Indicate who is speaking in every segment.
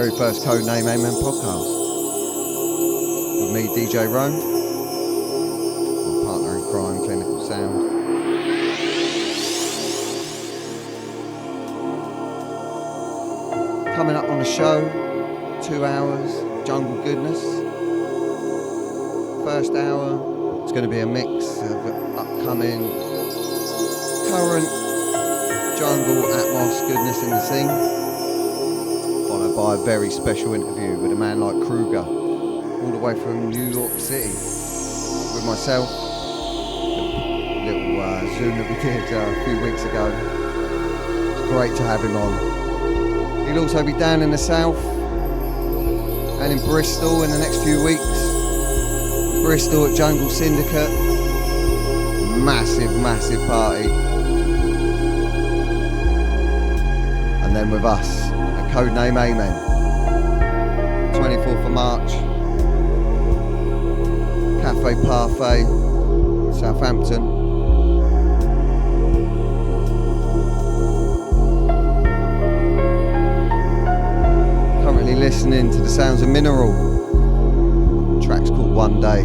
Speaker 1: very first Codename Amen podcast. With me, DJ Rome, my partner in crime, Clinical Sound. Coming up on the show, 2 hours, jungle goodness. First hour, it's going to be a mix of upcoming, current jungle atmos goodness in the scene. Followed by a very special interview with a man like Krugah, all the way from New York City, with myself. Little Zoom that we did a few weeks ago. It's great to have him on. He'll also be down in the south and in Bristol in the next few weeks. Bristol at Jungle Syndicate. Massive party. And then with us, Codename Amen, 24th of March, Cafe Parfait, Southampton. Currently listening to the sounds of Mineral. The track's called One Day.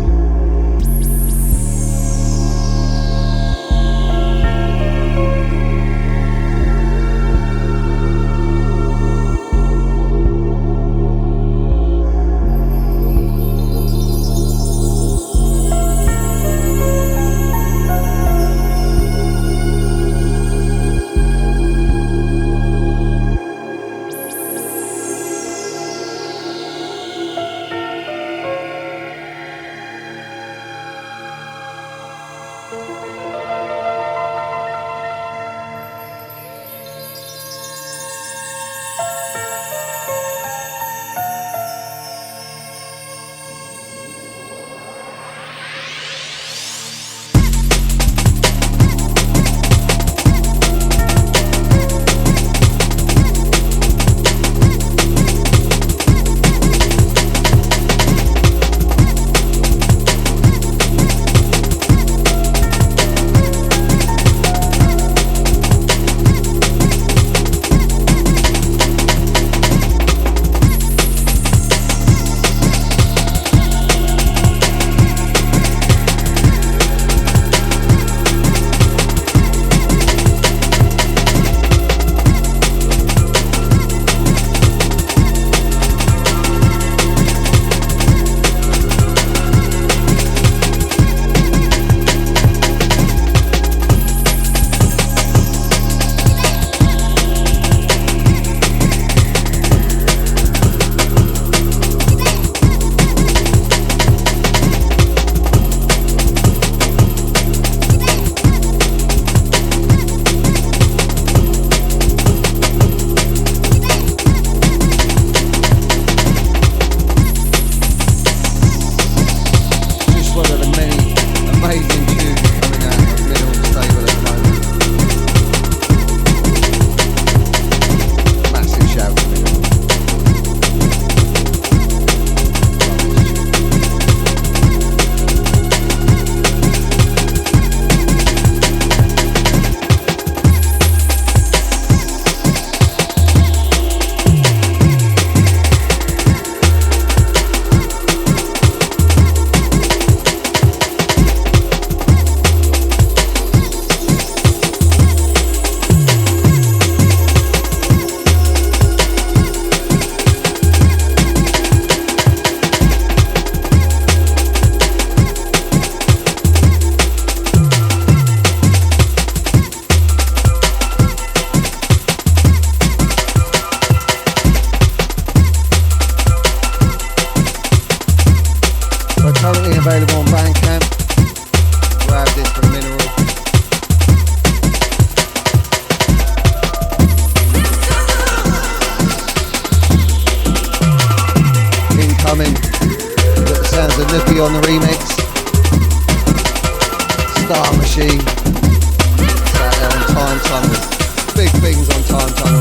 Speaker 1: Currently available on Bandcamp. Grab this from Mineral. Incoming. We've got the sounds of Nookie on the remix. Star Machine. It's out there on Time Tunnel. Big things on Time Tunnel.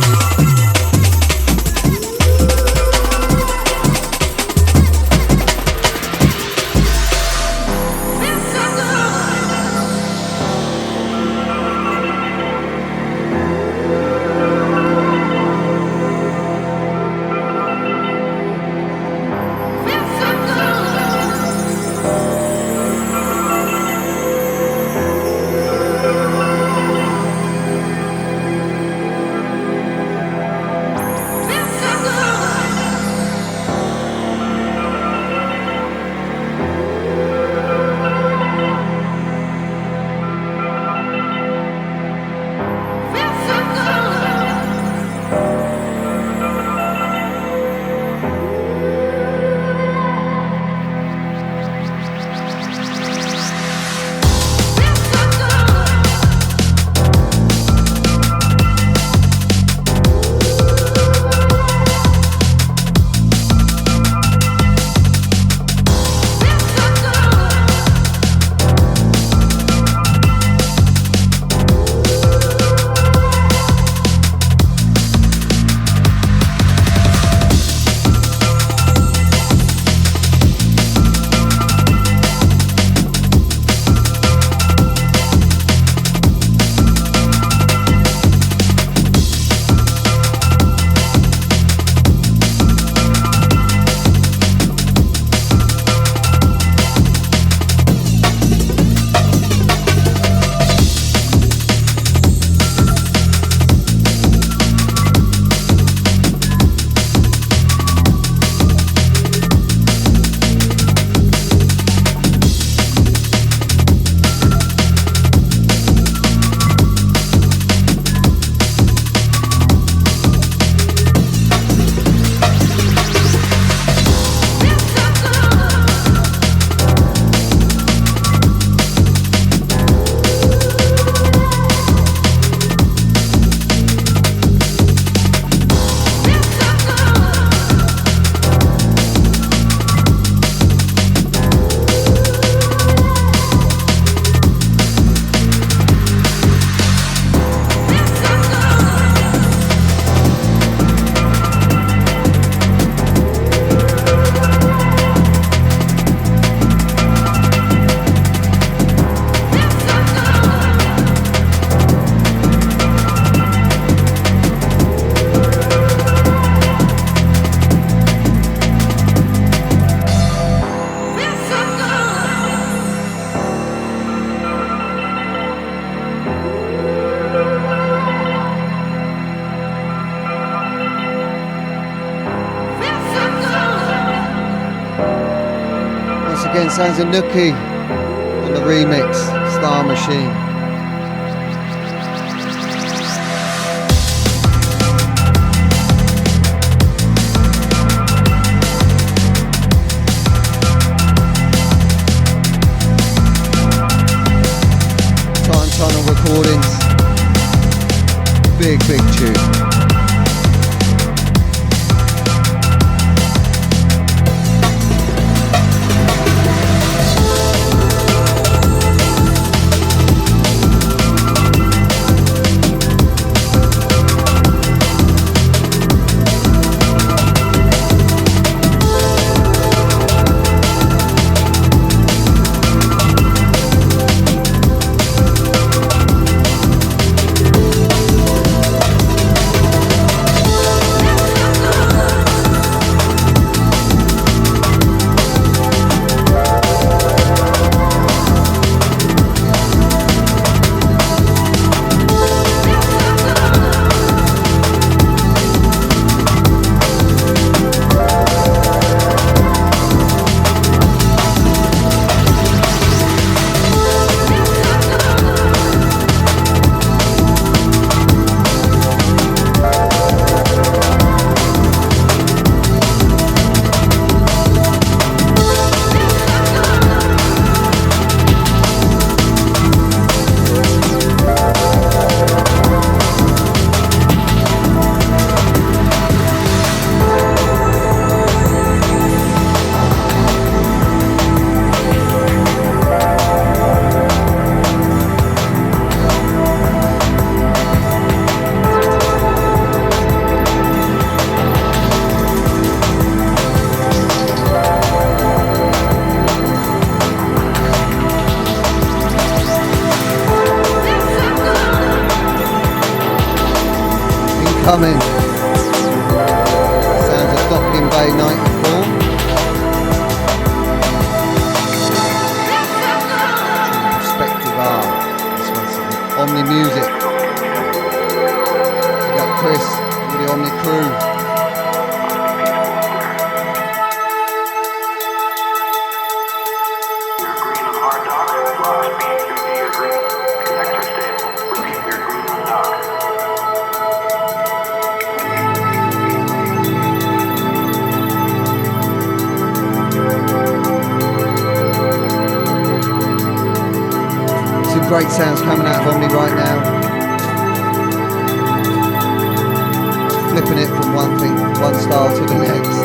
Speaker 1: again, sounds of Nookie on the remix, Star Machine. Tunnel Recordings, big tune. Coming. Sounds of Docking Bay 94. Perspective art. This one's Omni Music. We got Chris with the Omni crew. Great sounds coming out of Omni right now. Flipping it from one style to the next.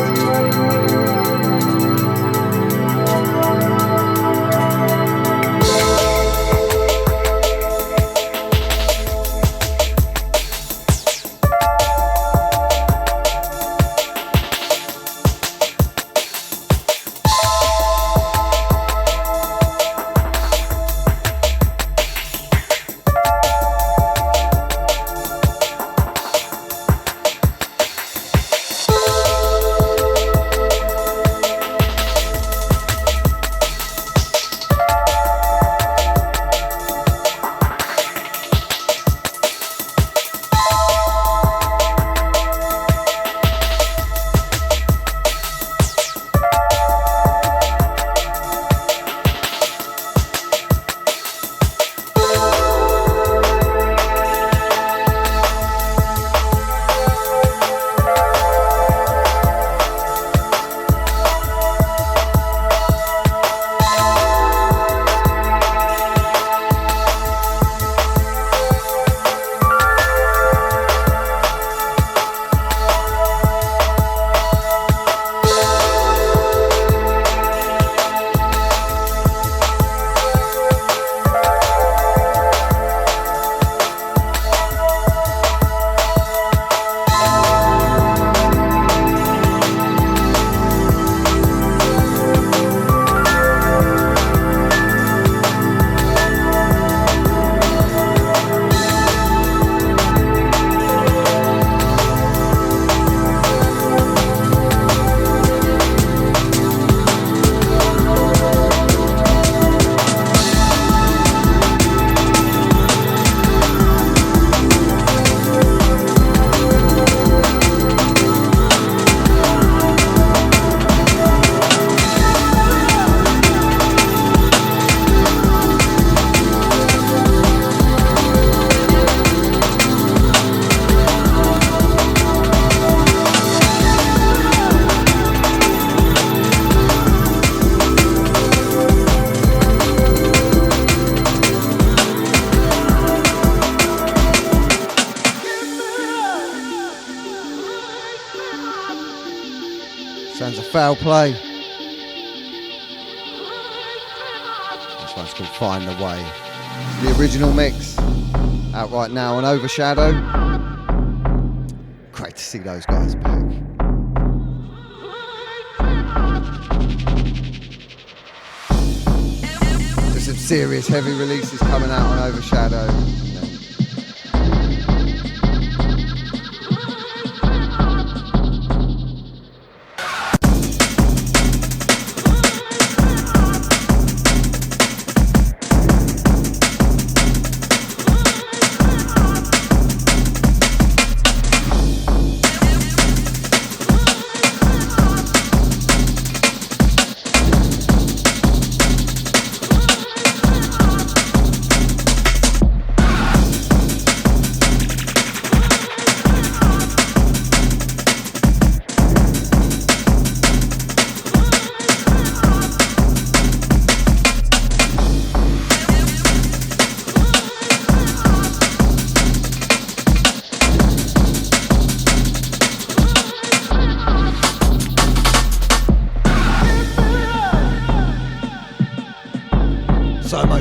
Speaker 1: Foul Play. This one's called Find the Way. It's the original mix, out right now on Overshadow. Great to see those guys back. There's some serious heavy releases coming out on Overshadow.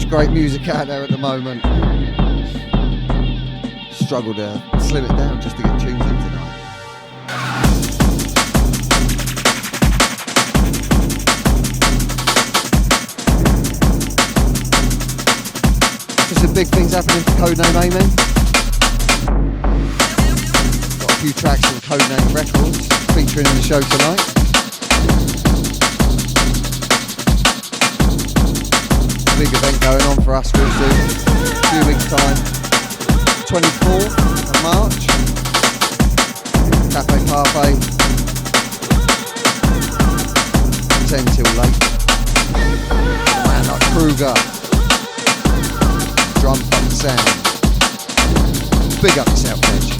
Speaker 1: Great music out there at the moment. Struggle to slim it down just to get tunes in tonight. Just some big things happening for Codename, amen. Got a few tracks from Codename Records featuring in the show tonight. Big event going on for us real soon, a few weeks time, 24th of March, Cafe Parfait, 10 till late. A man like Krugah, drum funk sound, big up yourself, Edge.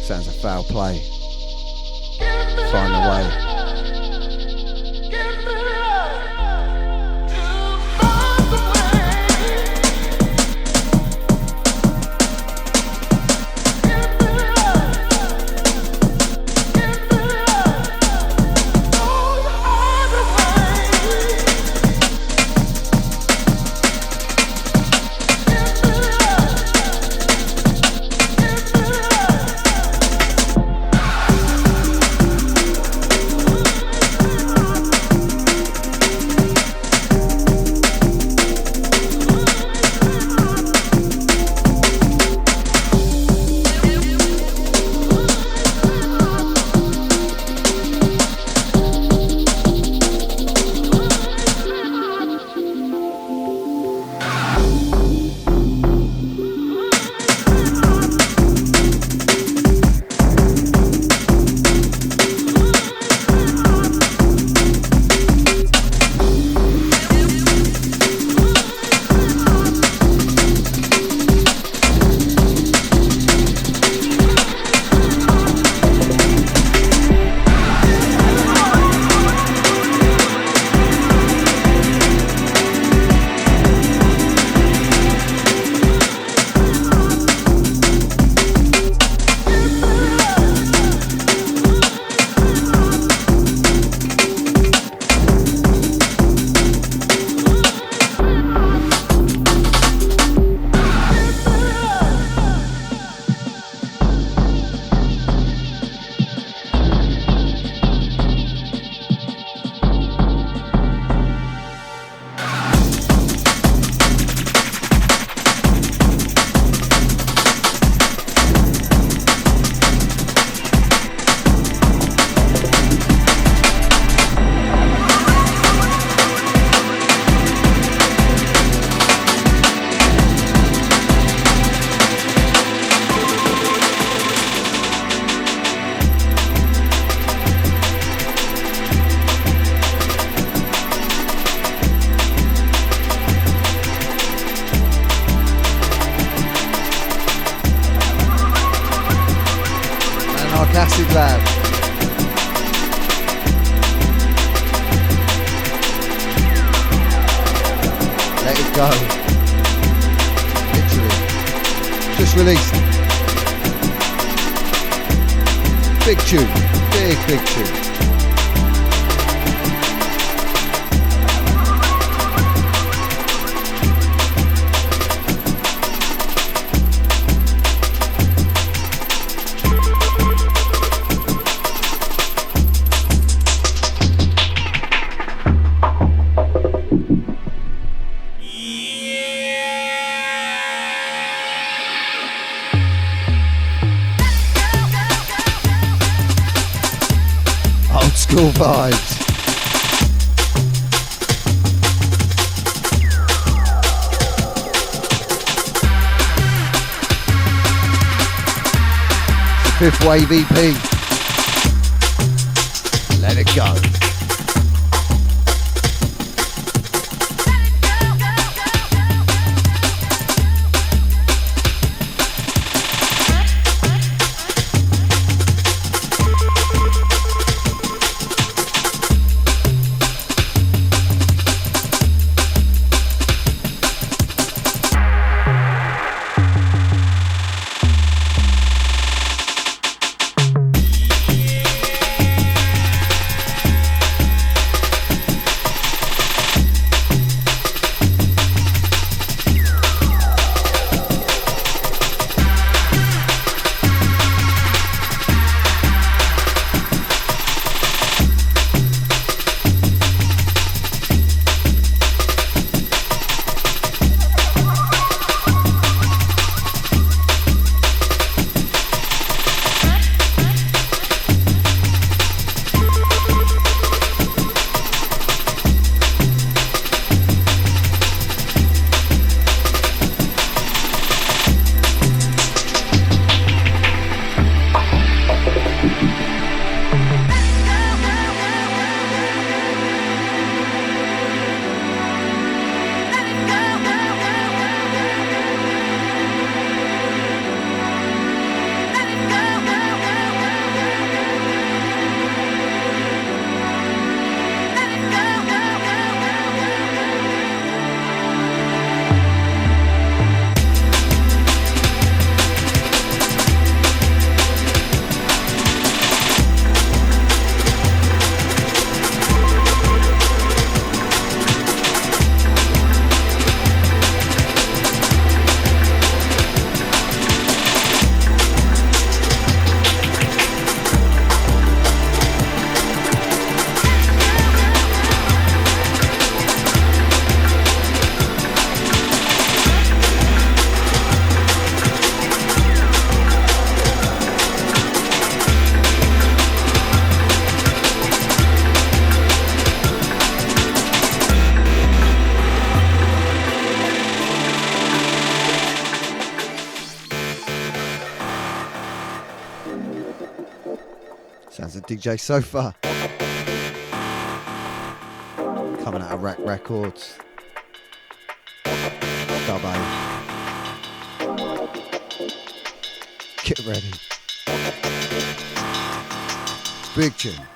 Speaker 1: Sounds a foul play. Find the way. Lab. Let it go. Literally. Just released. Big tune. Big tune. Cool vibes. Fifth Wave EP. Let it go. DJ Sofa coming out of Rack Records. Dub A. Get ready. Big tune.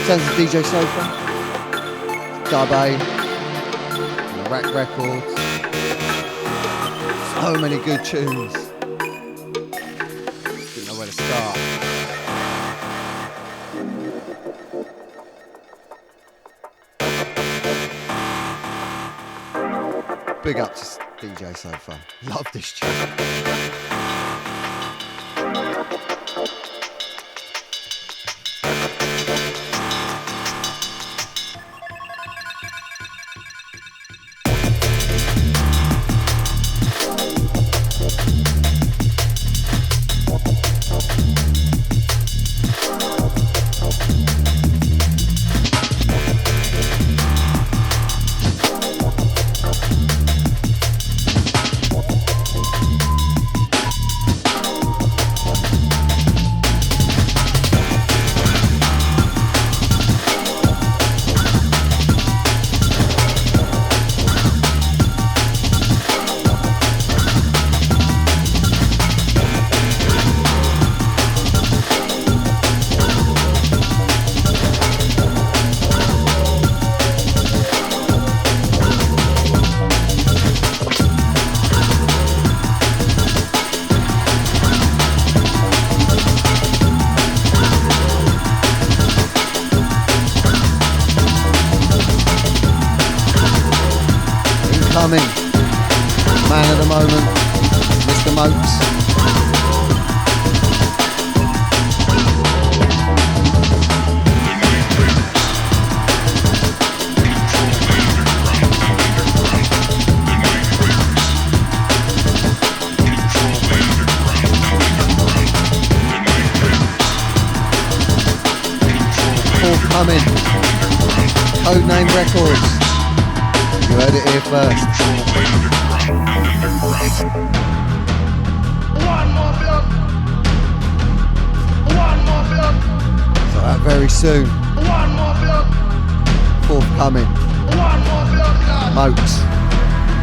Speaker 1: Sounds of DJ Sofa, Dub A, Rack Records. So many good tunes. Didn't know where to start. Big up to DJ Sofa. Love this tune. Man of the moment, Mr. Moakz. Forthcoming, Codename Records. You heard it here first. So that very soon. Forthcoming. Moakz,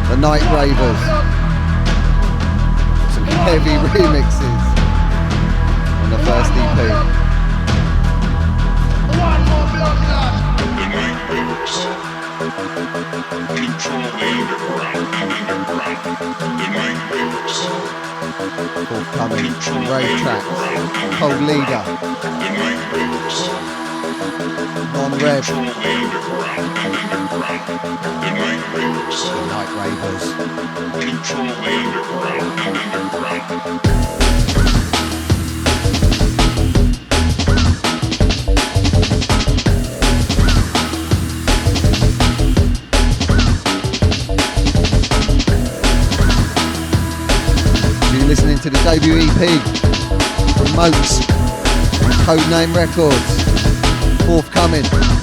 Speaker 1: the Night Ravers. Some heavy remixes on the first EP.
Speaker 2: Control the underground. The Night Ravers.
Speaker 1: Forthcoming rave tracks. Cold Leader.
Speaker 2: The Night Ravers.
Speaker 1: Non-Rev.
Speaker 2: Control the underground. The Night Ravers.
Speaker 1: The Night Ravers.
Speaker 2: Control the underground.
Speaker 1: Listening to the debut EP from Moakz, Codename Records, forthcoming.
Speaker 2: Control the underground.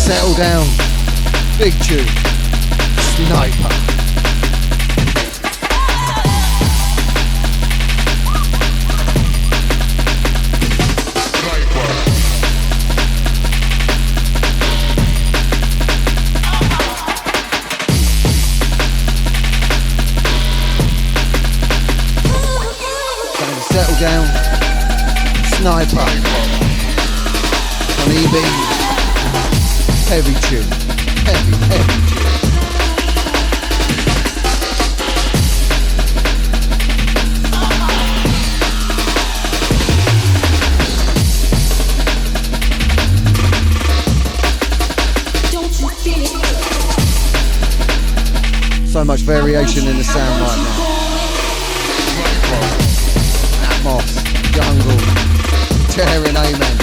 Speaker 1: Settle down. Big tune. Sniper. Settle down. Sniper. On E-Beamz. Heavy tune. Heavy tune. So much variation in the sound right now. Moss, jungle, tearing amen.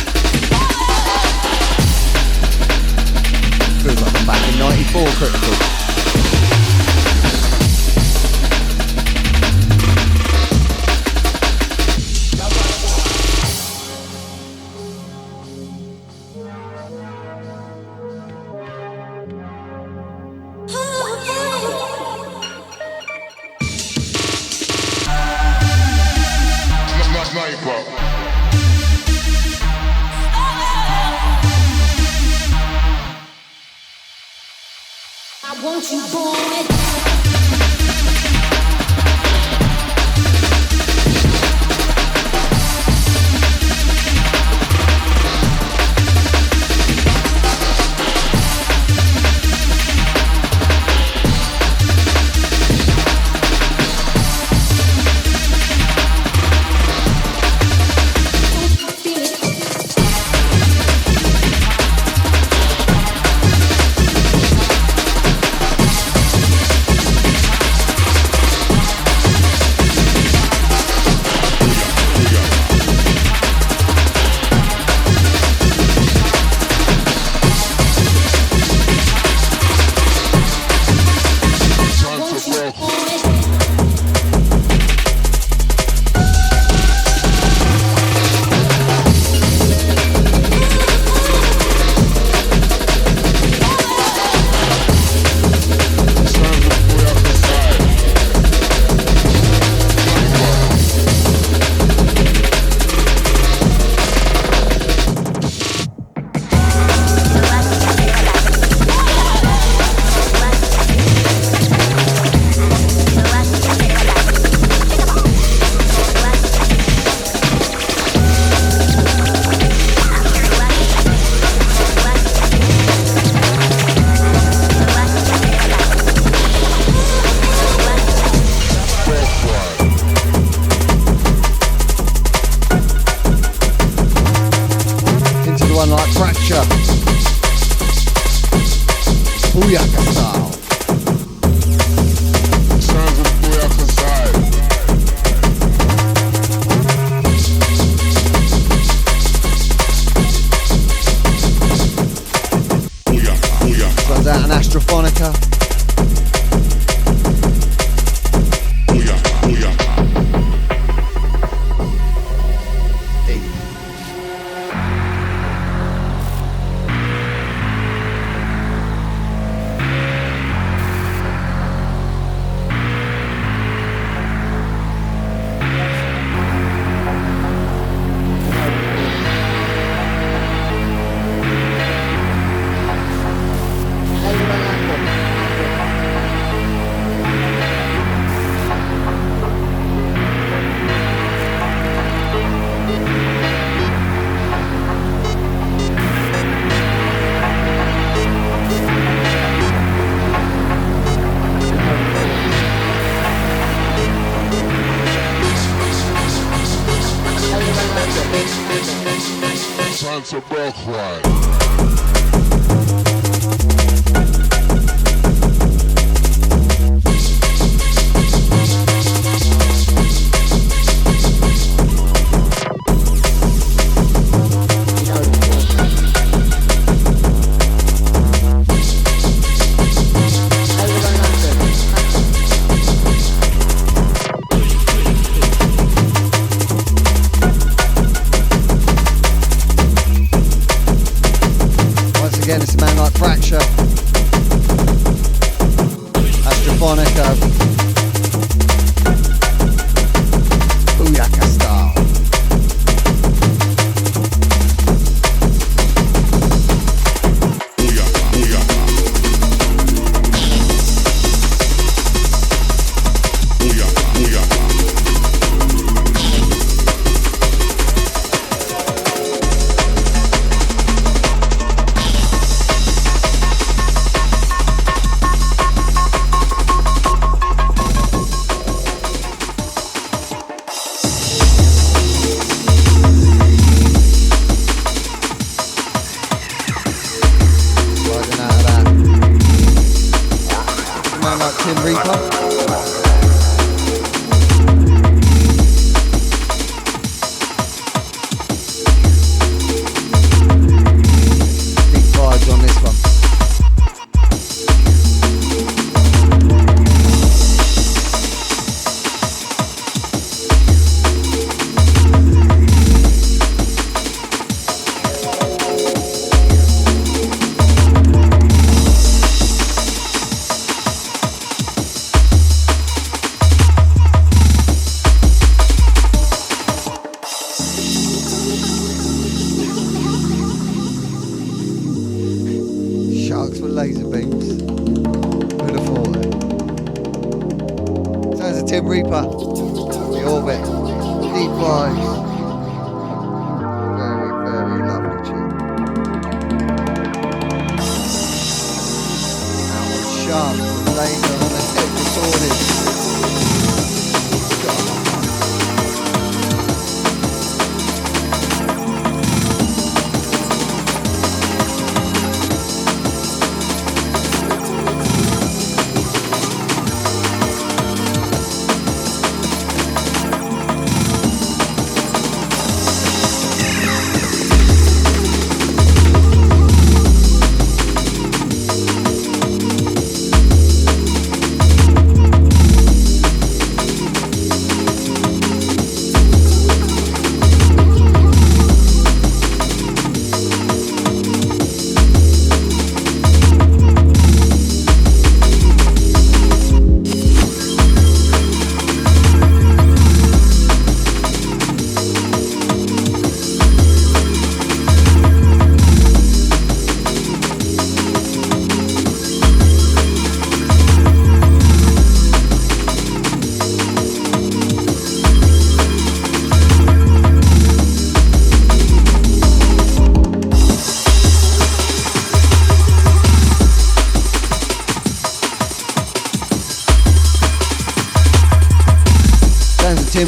Speaker 1: Feels like I'm back in 94 Critical. Rupture. Booyaka style.
Speaker 2: Sounds of Booyaka style. Booyaka.
Speaker 1: Runs out an Astrophonica.
Speaker 2: It's a broke one.
Speaker 1: man like Rupture, Astrophonica, Booyaka style.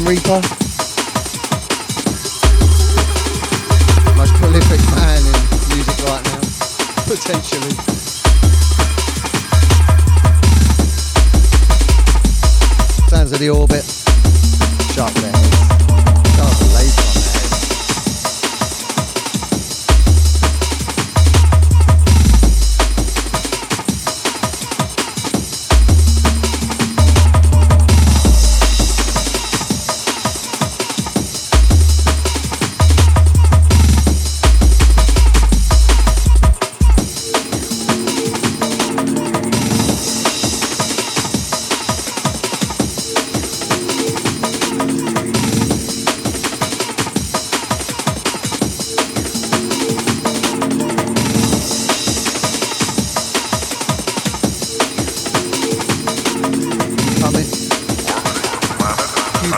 Speaker 1: Reaper, most prolific man in music right now, potentially. Sounds of the Orbit, sharp their heads, sharp the laser on their heads.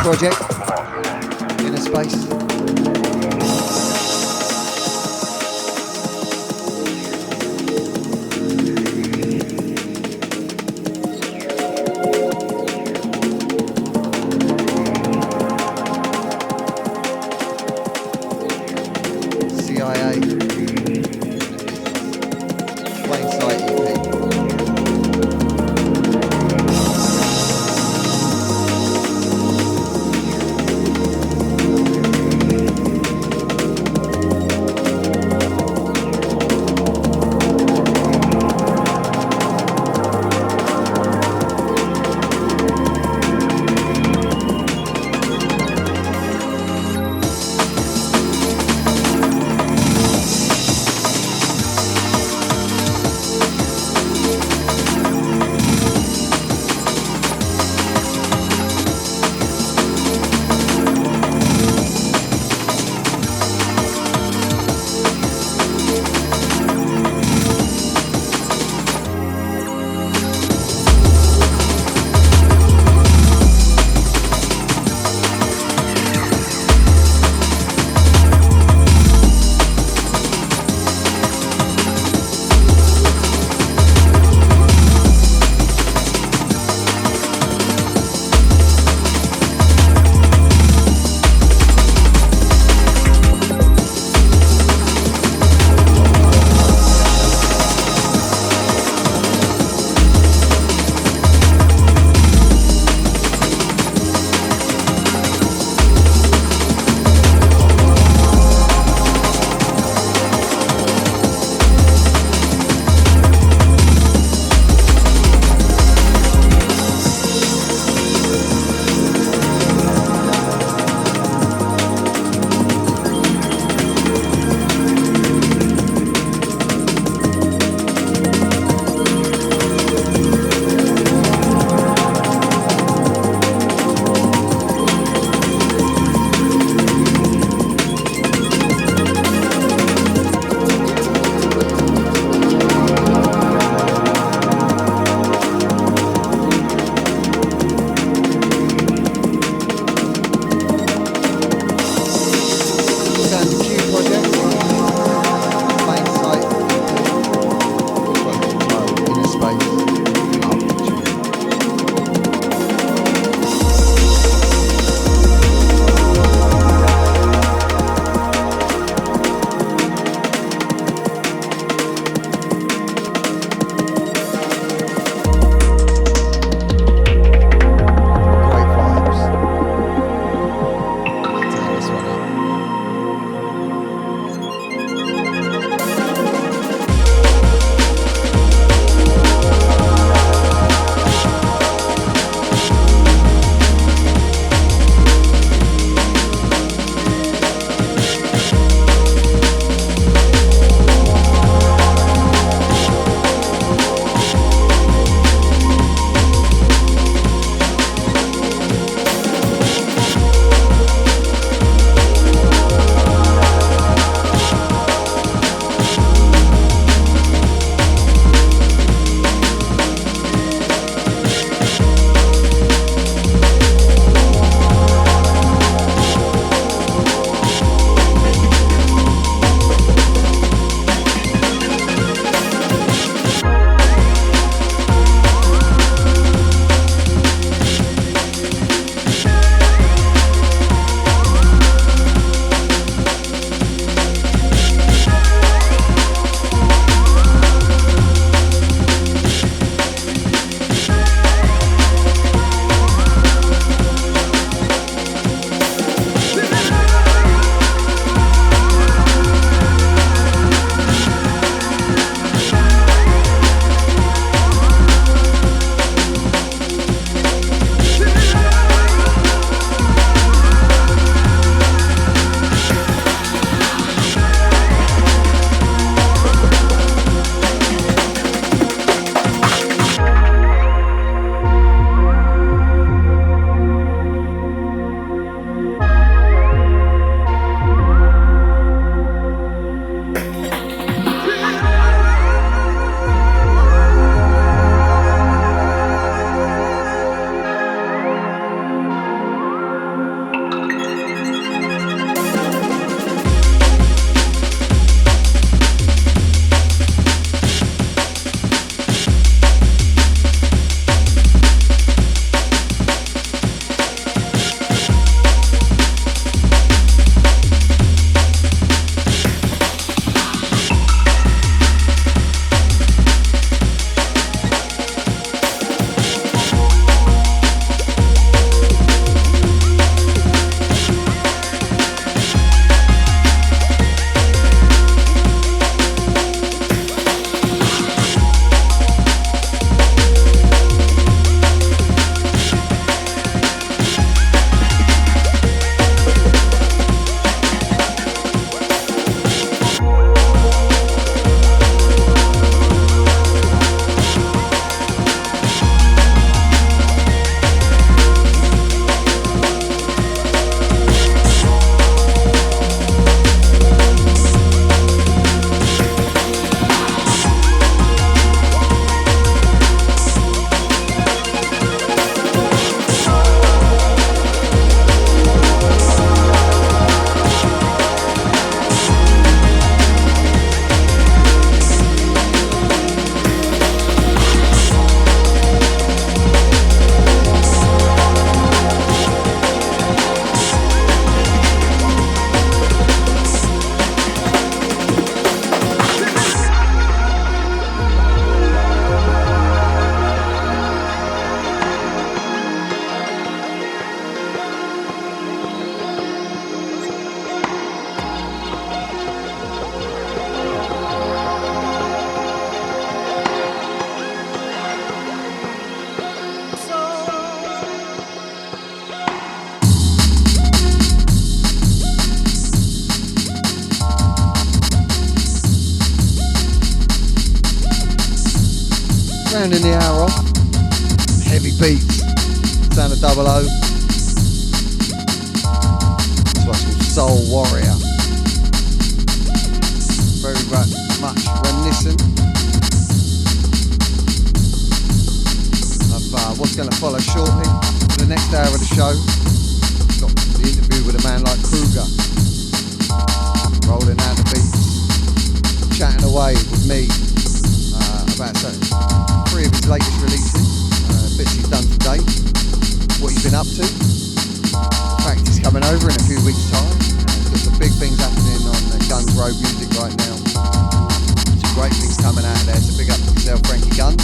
Speaker 1: Project, Innerspace. CIA, Plain Sight EP. Rounding the hour off, heavy beats, sound of 00. This one's called Soul Warrior. Very much reminiscent of what's going to follow shortly. For the next hour of the show, got the interview with a man like Krugah, rolling out the beats, chatting away with me about three of his latest releases, bits he's done today, what he's been up to. In fact, he's coming over in a few weeks' time. He's got some big things happening on Guns Road Music right now. Some great things coming out of there, so big up to yourself, Frankie Guns.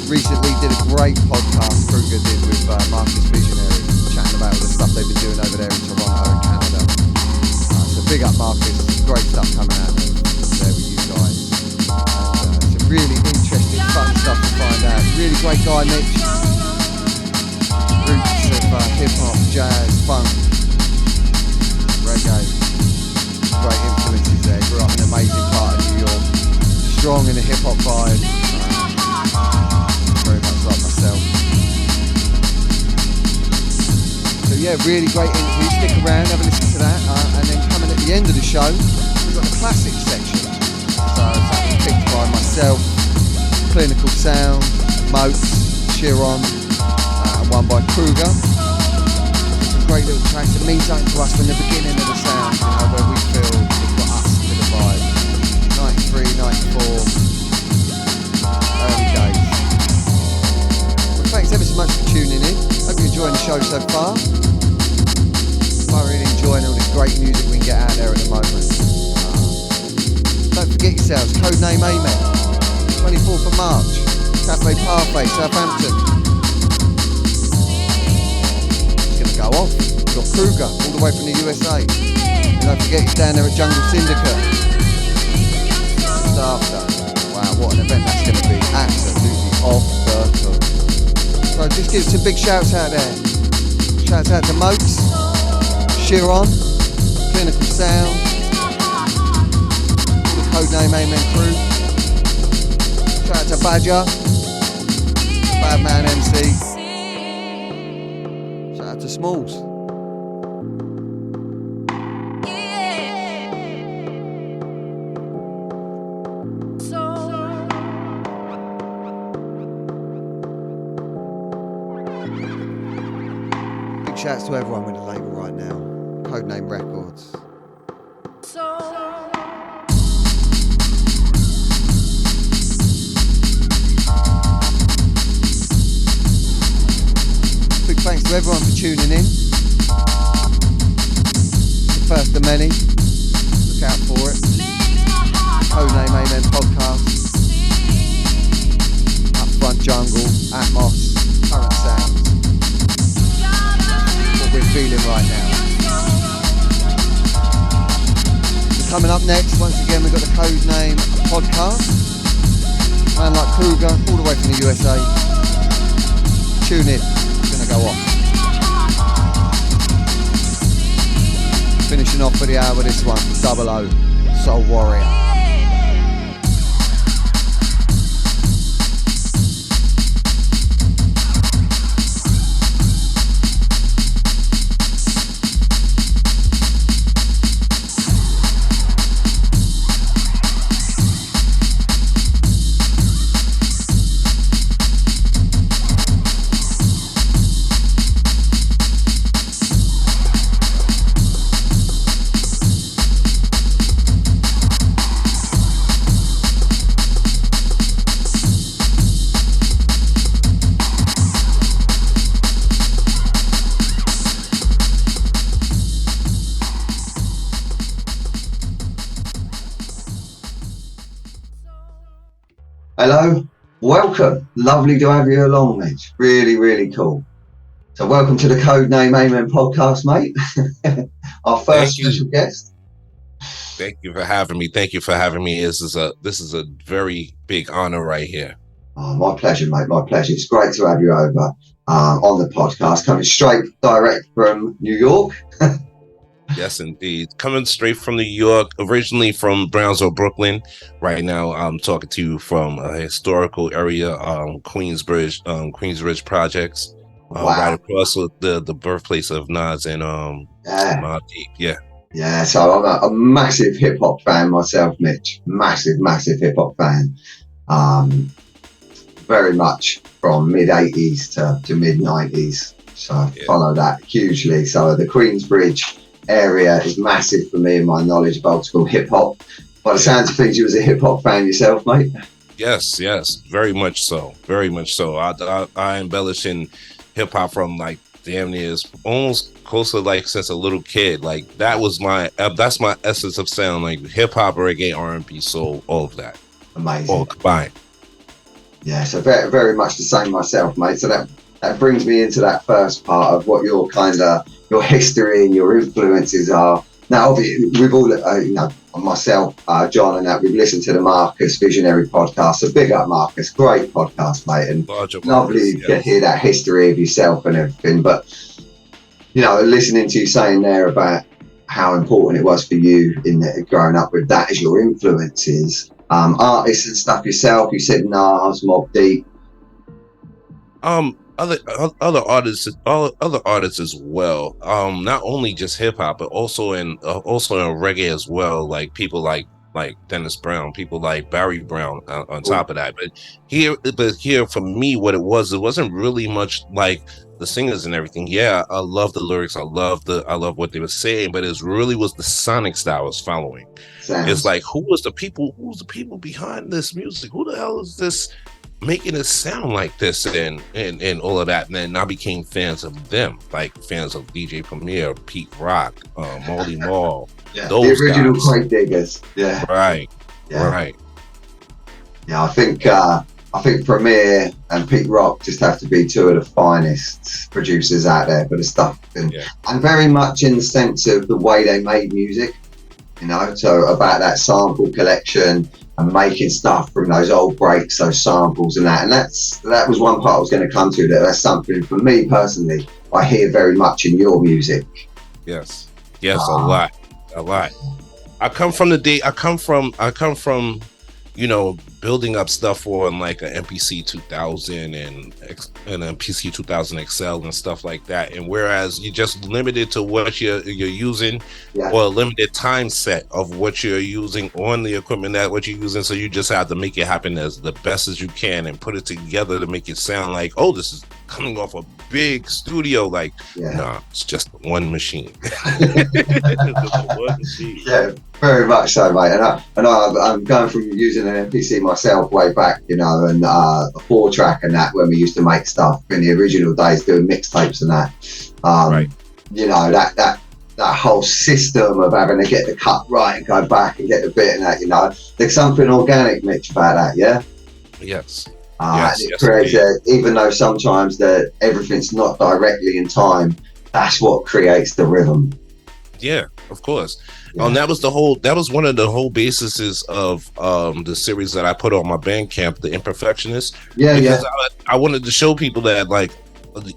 Speaker 1: Recently did a great podcast Krugah did with Marcus Visionary, chatting about all the stuff they've been doing over there in Toronto and Canada. So big up Marcus, great stuff coming out there with you guys. Some really interesting, fun stuff to find out. Really great guy, Mitch. Roots of hip-hop, jazz, funk, reggae. Great influences there. Grew up in an amazing part of New York. Strong in the hip-hop vibe. Very much like myself. So yeah, really great interview. Stick around, have a listen to that. And then coming at the end of the show, we've got the classic section. So that was picked by myself, Clinical Sound, Moakz, Chiron, and one by Krugah. Some great little tracks. It means something to us from the beginning of the sound, you know, where we feel it's got us to the vibe. 93, 94, early days. Well, thanks ever so much for tuning in. Hope you're enjoying the show so far. I'm really enjoying all the great music we can get out there at the moment. Don't forget yourselves, Codename Amen, 24th of March, Cafe Parfait, Southampton. It's going to go off. We've got Krugah, all the way from the USA. And don't forget he's down there at Jungle Syndicate. Just after. Wow, what an event that's going to be. Absolutely off the hook. So just give some big shouts out there. Shouts out to Moakz, Chiron, Clinical Sound, the Codename Amen crew. Shout out to Badger, Badman MC. Shout out to Smalls. Big shouts to everyone with the label right now. Codename Records. Big thanks to everyone for tuning in. The first of many. Look out for it. Codename Amen podcast. Upfront Jungle, Atmos, Current Sounds. What we're feeling right now. Coming up next, once again, we've got the Codename podcast. Man like Krugah, all the way from the USA. Tune in, it's going to go off. Finishing off for the hour, this one, 00, Soul Warrior.
Speaker 3: Hello, welcome. Lovely to have you along, Mitch. Really, really cool. So welcome to the Codename Amen podcast, mate. Our first special guest.
Speaker 4: Thank you for having me. Thank you for having me. This is a very big honor right here.
Speaker 3: Oh, my pleasure, mate. My pleasure. It's great to have you over on the podcast, coming straight direct from New York.
Speaker 4: Yes, indeed. Coming straight from New York, originally from Brownsville, Brooklyn. Right now, I'm talking to you from a historical area, Queensbridge Projects, right
Speaker 3: Wow.
Speaker 4: across with the birthplace of Nas and
Speaker 3: Yeah.
Speaker 4: Mobb Deep. Yeah.
Speaker 3: Yeah, so I'm a massive hip hop fan myself, Mitch. Massive hip hop fan. Very much from mid 80s to mid 90s. So I follow that hugely. So the Queensbridge area is massive for me in my knowledge of old school hip hop. By the sounds of things, you was a hip hop fan yourself, mate.
Speaker 4: Yes, very much so. Very much so. I embellish in hip hop from like damn near almost close to like since a little kid. Like that's my essence of sound, like hip hop, reggae, R&B, soul, all of that.
Speaker 3: Amazing.
Speaker 4: All combined.
Speaker 3: Yeah, so very, very much the same myself, mate. So that brings me into that first part of what your kind of your history and your influences are. Now, obviously, we've all, myself, John, and that we've listened to the Marcus Visionary podcast. So big up, Marcus. Great podcast, mate, and lovely to hear that history of yourself and everything. But listening to you saying there about how important it was for you in growing up with that as your influences. Artists and stuff yourself. You said Nas, Mobb Deep.
Speaker 4: Other artists as well. Not only just hip hop, but also in reggae as well. Like people like Dennis Brown, people like Barry Brown. On top of that, but here for me, what it wasn't really much like the singers and everything. Yeah, I love the lyrics. I love what they were saying, but it really was the sonics that I was following. It's like who was the people behind this music? Who the hell is this making it sound like this and all of that? And then I became fans of them, like fans of DJ Premier, Pete Rock, Molly Mall, those
Speaker 3: the original
Speaker 4: guys.
Speaker 3: Quake Diggers. Yeah.
Speaker 4: Right.
Speaker 3: Yeah, I think Premier and Pete Rock just have to be two of the finest producers out there for the stuff, and very much in the sense of the way they made music. So about that sample collection and making stuff from those old breaks, those samples and that. And that was one part I was going to come to. That's something for me personally I hear very much in your music.
Speaker 4: Yes, a lot. I come from building up stuff on like an MPC 2000 and an MPC 2000 XL and stuff like that. And whereas you're just limited to what you're using, or a limited time set of what you're using on the equipment that what you're using, so you just have to make it happen as the best as you can and put it together to make it sound like, oh, this is coming off a big studio. Like, nah, it's just one machine. One machine.
Speaker 3: Yeah, very much so, mate. And I'm going from using an MPC myself way back, and a 4-track and that, when we used to make stuff in the original days, doing mixtapes and that. That whole system of having to get the cut right and go back and get the bit and that, there's something organic, Mitch, about that, yeah?
Speaker 4: Yes.
Speaker 3: It creates even though sometimes everything's not directly in time, that's what creates the rhythm. Yeah,
Speaker 4: of course. And that was one of the whole bases of the series that I put on my Bandcamp, The Imperfectionist. I wanted to show people that like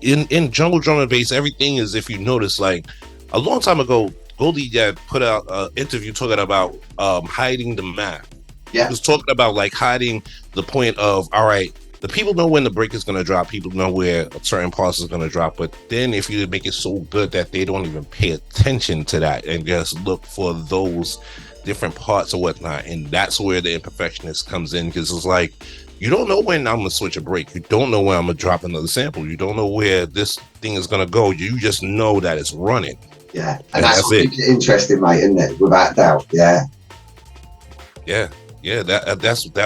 Speaker 4: in jungle drum and bass, everything is, if you notice, like a long time ago, Goldie put out an interview talking about hiding the math. He was talking about like hiding the point of, all right, the people know when the break is going to drop, people know where certain parts is going to drop, but then if you make it so good that they don't even pay attention to that and just look for those different parts or whatnot, and that's where the imperfectionist comes in, because it's like, you don't know when I'm going to switch a break, you don't know when I'm going to drop another sample, you don't know where this thing is going to go, you just know that it's running.
Speaker 3: Yeah, and that's it. Interesting, mate, isn't it? Without doubt. That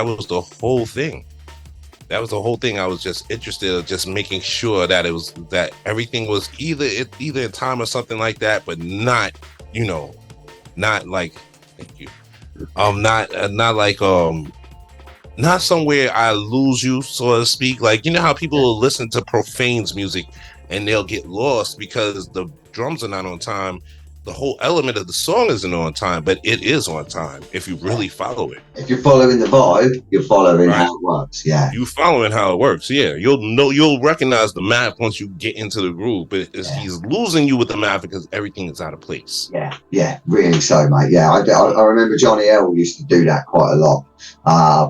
Speaker 3: was the whole thing. That was the whole thing. I was just interested in just making sure that it was, that everything was either in time or something like that, but not, not like, thank you, not like not somewhere I lose you, so to speak. Like, how people will listen to Profane's music and they'll get lost because the drums are not on time,
Speaker 4: the whole element of the song isn't on time, but it is on time if you really follow it.
Speaker 3: If you're following the vibe, you're following how it works. Yeah,
Speaker 4: you following how it works. Yeah, you'll recognize the math once you get into the groove. But he's losing you with the math because everything is out of place.
Speaker 3: Yeah, really so, mate. Yeah, I remember Johnny L used to do that quite a lot.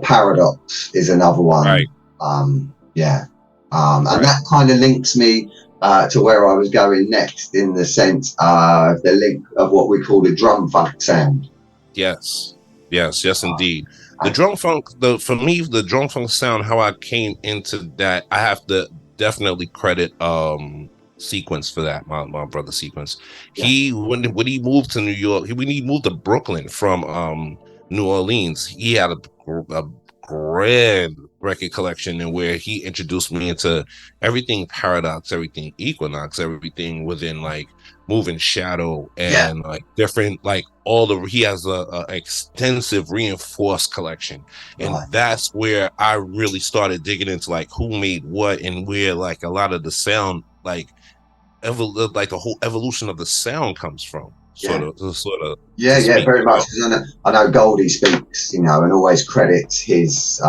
Speaker 3: Paradox is another one.
Speaker 4: Right.
Speaker 3: And that kind of links me to where I was going next, in the sense of the link of what we call the drum funk sound.
Speaker 4: Yes, indeed. The drum funk, for me, the drum funk sound, how I came into that, I have to definitely credit Sequence for that, my brother Sequence. He when he moved to New York, when he moved to Brooklyn from New Orleans, he had a grand record collection, and where he introduced me into everything Paradox, everything Equinox, everything within like Moving Shadow, and like different, like he has a extensive Reinforced collection, and that's where I really started digging into like who made what, and where like a lot of the sound, like the whole evolution of the sound comes from. Sort of.
Speaker 3: Very much. I know Goldie speaks, and always credits his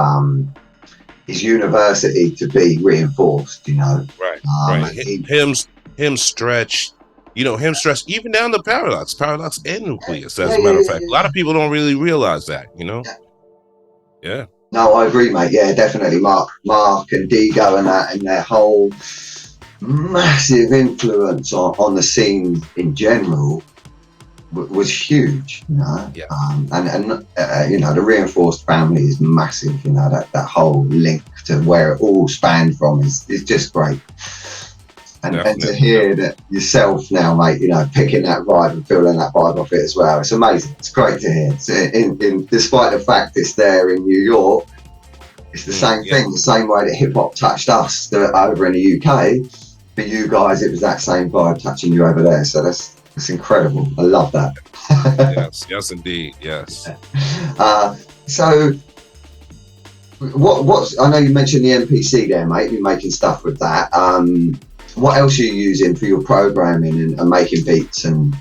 Speaker 3: university to be Reinforced,
Speaker 4: right. Him Stretch, him Stretch, even down to Paradox and Nucleus, as a matter of fact. A lot of people don't really realize that, Yeah.
Speaker 3: No, I agree, mate. Yeah, definitely. Mark and Digo and that, and their whole massive influence on the scene in general was huge, and the Reinforced family is massive. That whole link to where it all spanned from is just great. And to hear that yourself now, mate, picking that vibe and feeling that vibe off it as well, it's amazing. It's great to hear. Despite the fact it's there in New York, it's the same thing, the same way that hip hop touched us over in the UK. For you guys, it was that same vibe touching you over there. So it's incredible. I love that.
Speaker 4: yes, indeed. Yes.
Speaker 3: So, what's? I know you mentioned the MPC there, mate. You're making stuff with that. What else are you using for your programming and making beats and?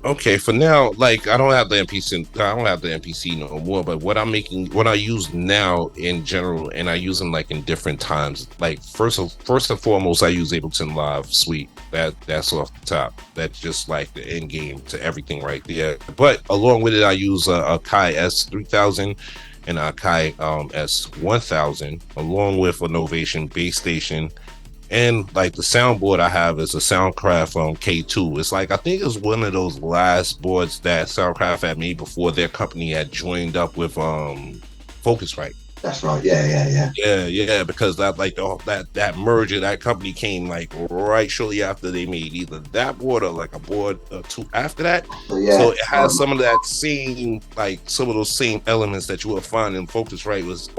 Speaker 4: Okay, for now, like I don't have the MPC no more. But what I use now in general, and I use them like in different times. Like first and foremost, I use Ableton Live Suite. That's off the top. That's just like the end game to everything right there. But along with it, I use a Kai S3000 and a Kai S1000, along with a Novation base station. And like the soundboard I have is a Soundcraft K2. It's like, I think it's one of those last boards that Soundcraft had made before their company had joined up with Focusrite.
Speaker 3: That's right. Yeah.
Speaker 4: Because that that merger, that company came like right shortly after they made either that board or like a board or two after that. So it has some of that same, like some of those same elements that you will find in Focusrite is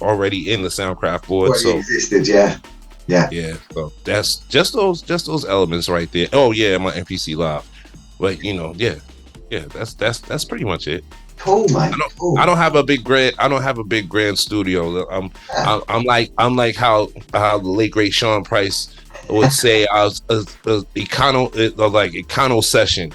Speaker 4: already in the Soundcraft board.
Speaker 3: So existed, yeah.
Speaker 4: So that's just those elements right there. Oh yeah, my MPC Live. But that's pretty much it.
Speaker 3: Cool, man.
Speaker 4: I don't have a big grand studio. I'm like how the late great Sean Price would say I was econo session.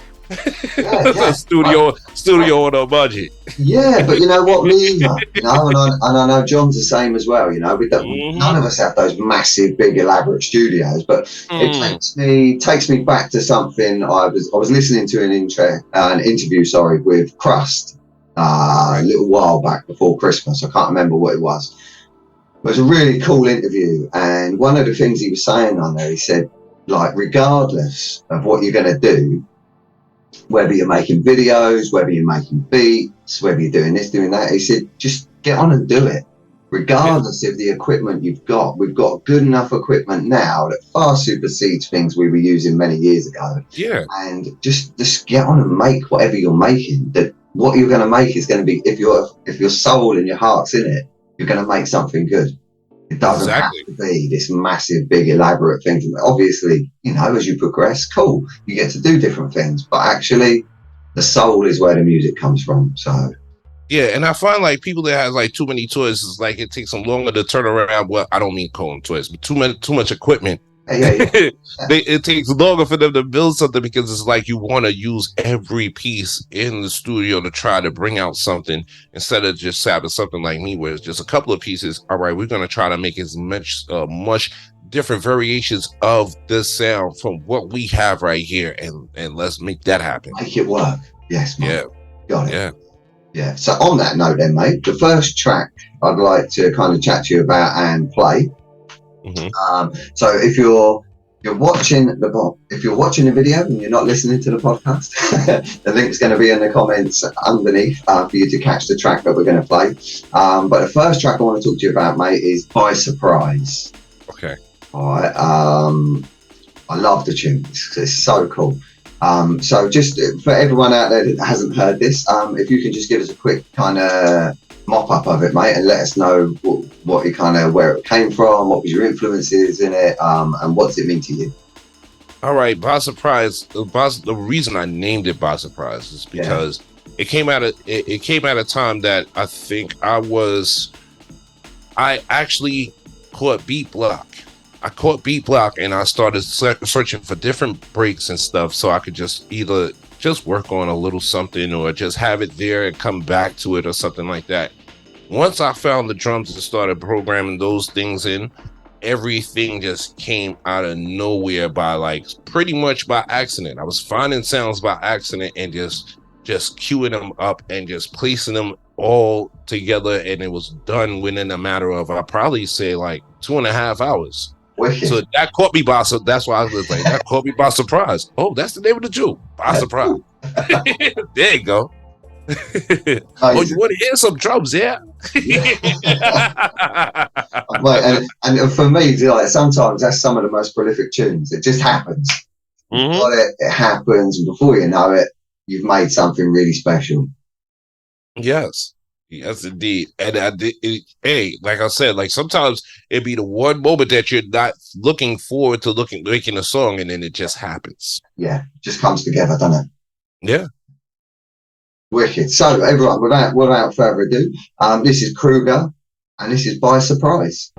Speaker 4: Studio on a budget.
Speaker 3: Yeah, but you know what, and I know John's the same as well. None of us have those massive, big, elaborate studios, but it takes me back to something. I was listening to an interview, with Crust a little while back before Christmas. I can't remember what it was. It was a really cool interview, and one of the things he was saying on there, he said, like, regardless of what you're going to do, whether you're making videos, whether you're making beats, whether you're doing this, doing that, he said, just get on and do it. Regardless of the equipment you've got. We've got good enough equipment now that far supersedes things we were using many years ago.
Speaker 4: Yeah.
Speaker 3: And just get on and make whatever you're making. That what you're going to make is going to be, if your soul and your heart's in it, you're going to make something good. It doesn't have to be this massive, big, elaborate thing. Obviously, as you progress, cool, you get to do different things. But actually, the soul is where the music comes from. So,
Speaker 4: yeah, and I find like people that have like too many choices, like it takes them longer to turn around. Well, I don't mean calling choice, but too much equipment It takes longer for them to build something because it's like you want to use every piece in the studio to try to bring out something instead of just having something like me where it's just a couple of pieces. All right, we're going to try to make as much different variations of this sound from what we have right here, and let's make that happen.
Speaker 3: Make it work. Yes, mate.
Speaker 4: Yeah.
Speaker 3: Got it.
Speaker 4: Yeah.
Speaker 3: Yeah. So on that note then, mate, the first track I'd like to kind of chat to you about and play.
Speaker 4: Mm-hmm.
Speaker 3: So if you're watching the video and you're not listening to the podcast, the link's going to be in the comments underneath for you to catch the track that we're going to play. But the first track I want to talk to you about, mate, is By Surprise.
Speaker 4: Okay.
Speaker 3: All right. I love the tune. It's so cool. So just for everyone out there that hasn't heard this, if you can just give us a quick kind of mop up of it, mate, and let us know what you kind of, where it came from, what was your influences in it, and what does it mean to you?
Speaker 4: All right, By Surprise. The reason I named it By Surprise is because it came at a time that I think I actually caught beat block. I caught beat block and I started searching for different breaks and stuff so I could just either just work on a little something or just have it there and come back to it or something like that. Once I found the drums and started programming those things in, everything just came out of nowhere pretty much by accident. I was finding sounds by accident and just queuing them up and just placing them all together, and it was done within a matter of, I'll probably say 2.5 hours.
Speaker 3: Wicked.
Speaker 4: So that caught me by that's why I was like, that caught me by surprise. Oh, that's the name of the tune, By Surprise. There you go. Oh, you want to hear some drums? Yeah.
Speaker 3: Right, and for me, sometimes that's some of the most prolific tunes. It just happens.
Speaker 4: Mm-hmm.
Speaker 3: It happens, and before you know it, you've made something really special.
Speaker 4: Yes, indeed. And like I said, sometimes it'd be the one moment that you're not looking forward to making a song, and then it just happens.
Speaker 3: Yeah, it just comes together, doesn't it?
Speaker 4: Yeah.
Speaker 3: Wicked. So everyone, without further ado, this is Krugah, and this is By Surprise.